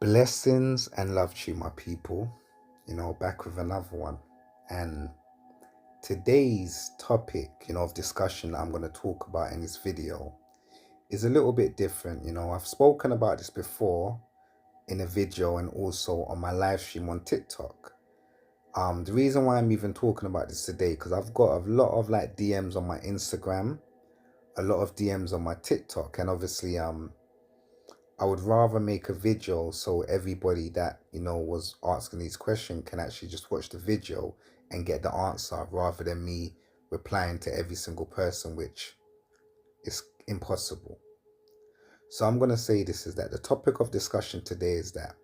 Blessings and love to you, my people. Back with another one. And today's topic, of discussion that I'm going to talk about in this video is a little bit different. I've spoken about this before in a video and also on my live stream on TikTok. The reason why I'm even talking about this today, because I've got a lot of DMs on my Instagram, a lot of DMs on my TikTok, and obviously, I would rather make a video so everybody that, was asking these questions can actually just watch the video and get the answer rather than me replying to every single person, which is impossible. So I'm going to say this is that the topic of discussion today is that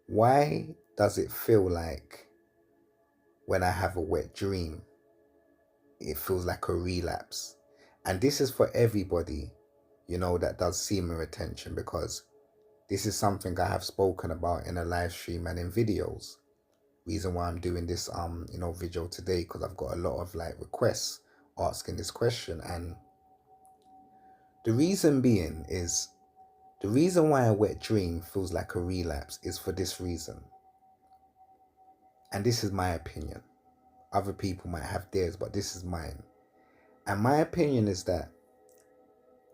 why does it feel like when I have a wet dream, it feels like a relapse? And this is for everybody, that does semen retention, because this is something I have spoken about in a live stream and in videos. Reason why I'm doing this video today, because I've got a lot of requests asking this question. And the reason being is, the reason why a wet dream feels like a relapse is for this reason. And this is my opinion. Other people might have theirs, but this is mine. And my opinion is that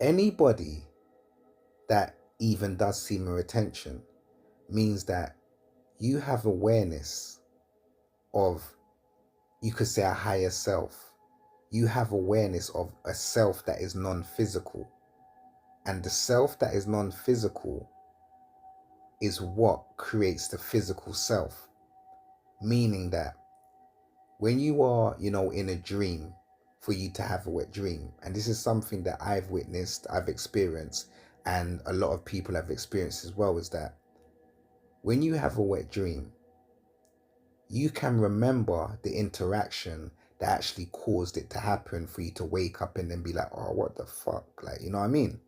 anybody that even does semen retention means that you have awareness of, you could say, a higher self. You have awareness of a self that is non-physical. And the self that is non-physical is what creates the physical self. Meaning that when you are, in a dream, for you to have a wet dream, and this is something that I've witnessed, I've experienced, and a lot of people have experienced as well, is that when you have a wet dream, you can remember the interaction that actually caused it to happen for you to wake up and then be like, oh, what the fuck? You know what I mean?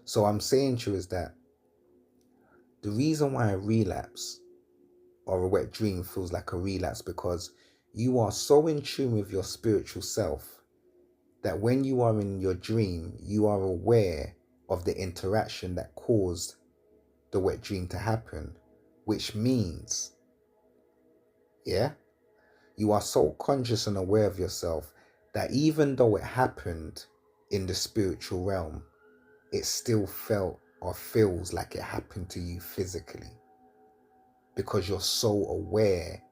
So I'm saying to you is that the reason why a relapse or a wet dream feels like a relapse, because you are so in tune with your spiritual self that when you are in your dream, you are aware of the interaction that caused the wet dream to happen, which means, you are so conscious and aware of yourself that even though it happened in the spiritual realm, it still felt or feels like it happened to you physically, because you're so aware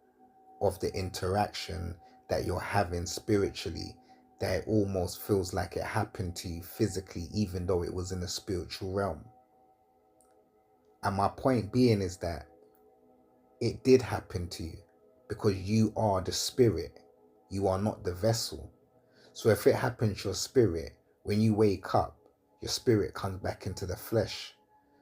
of the interaction that you're having spiritually that it almost feels like it happened to you physically, even though it was in the spiritual realm. And my point being is that it did happen to you, because you are the spirit. You are not the vessel. So if it happened to your spirit, when you wake up, your spirit comes back into the flesh.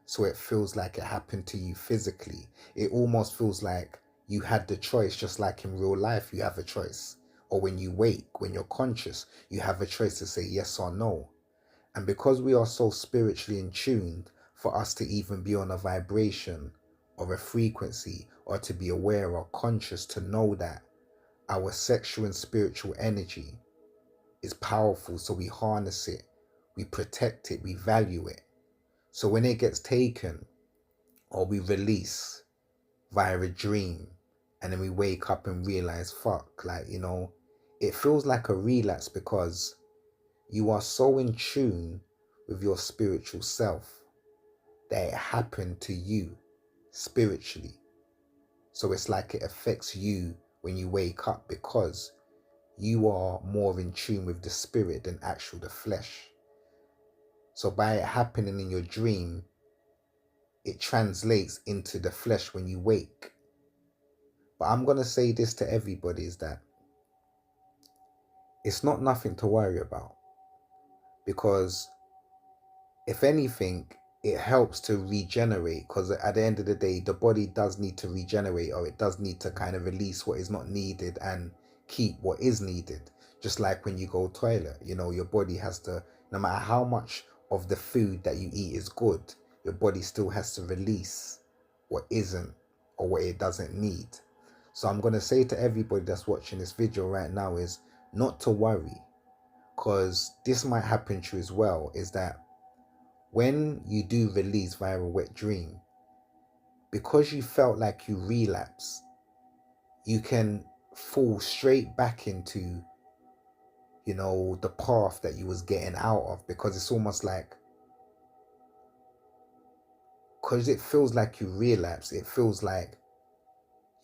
So it feels like it happened to you physically. It almost feels like you had the choice, just like in real life, you have a choice. Or when you wake, when you're conscious, you have a choice to say yes or no. And because we are so spiritually in tune, for us to even be on a vibration or a frequency, or to be aware or conscious to know that our sexual and spiritual energy is powerful, so we harness it, we protect it, we value it. So when it gets taken or we release via a dream, and then we wake up and realize, fuck, it feels like a relapse, because you are so in tune with your spiritual self that it happened to you spiritually. So it's like it affects you when you wake up, because you are more in tune with the spirit than actual the flesh. So by it happening in your dream, it translates into the flesh when you wake. But I'm going to say this to everybody, is that it's not nothing to worry about, because if anything, it helps to regenerate, because at the end of the day, the body does need to regenerate, or it does need to kind of release what is not needed and keep what is needed. Just like when you go toilet, your body has to, no matter how much of the food that you eat is good, your body still has to release what isn't or what it doesn't need. So I'm going to say to everybody that's watching this video right now is not to worry, because this might happen to you as well, is that when you do release via a wet dream, because you felt like you relapse, you can fall straight back into, the path that you was getting out of, because it's almost like, because it feels like you relapse, it feels like,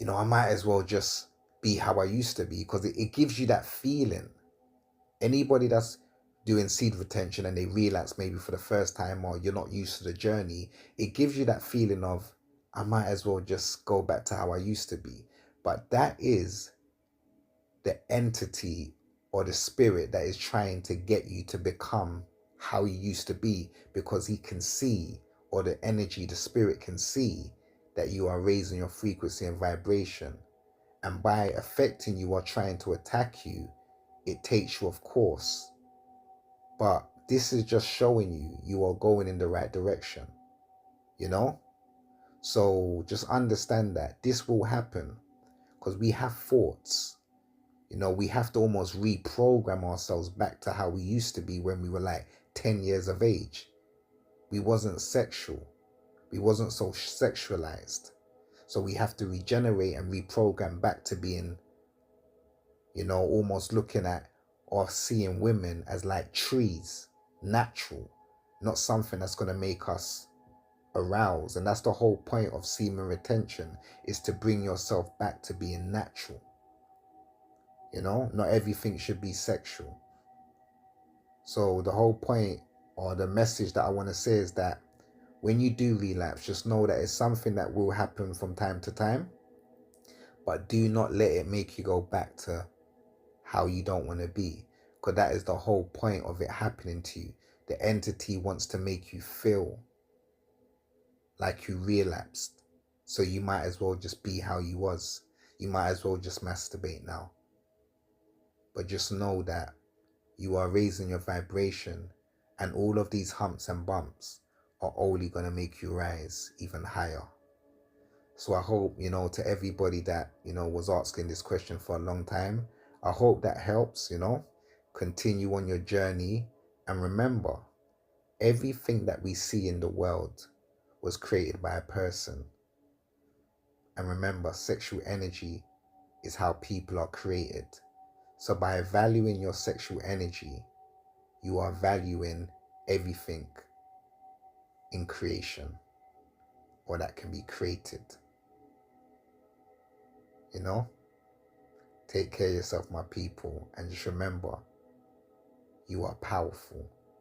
I might as well just be how I used to be, because it gives you that feeling. Anybody that's doing seed retention and they relapse maybe for the first time, or you're not used to the journey, it gives you that feeling of, I might as well just go back to how I used to be. But that is the entity or the spirit that is trying to get you to become how you used to be, because he can see, or the energy, the spirit can see that you are raising your frequency and vibration. And by affecting you or trying to attack you, it takes you off course. But this is just showing you are going in the right direction, you know? So just understand that this will happen, because we have thoughts. We have to almost reprogram ourselves back to how we used to be when we were like 10 years of age. We wasn't sexual. We wasn't so sexualized. So we have to regenerate and reprogram back to being, almost looking at or seeing women as like trees, natural, not something that's going to make us arouse. And that's the whole point of semen retention, is to bring yourself back to being natural. Not everything should be sexual. So the whole point, or the message that I want to say, is that when you do relapse, just know that it's something that will happen from time to time, but do not let it make you go back to how you don't want to be, because that is the whole point of it happening to you. The entity wants to make you feel like you relapsed, so you might as well just be how you was. You might as well just masturbate now. But just know that you are raising your vibration, and all of these humps and bumps are only going to make you rise even higher. So I hope, to everybody that, was asking this question for a long time, I hope that helps, continue on your journey. And remember, everything that we see in the world was created by a person. And remember, sexual energy is how people are created. So by valuing your sexual energy, you are valuing everything in creation, or that can be created. Take care of yourself, my people, and just remember, you are powerful.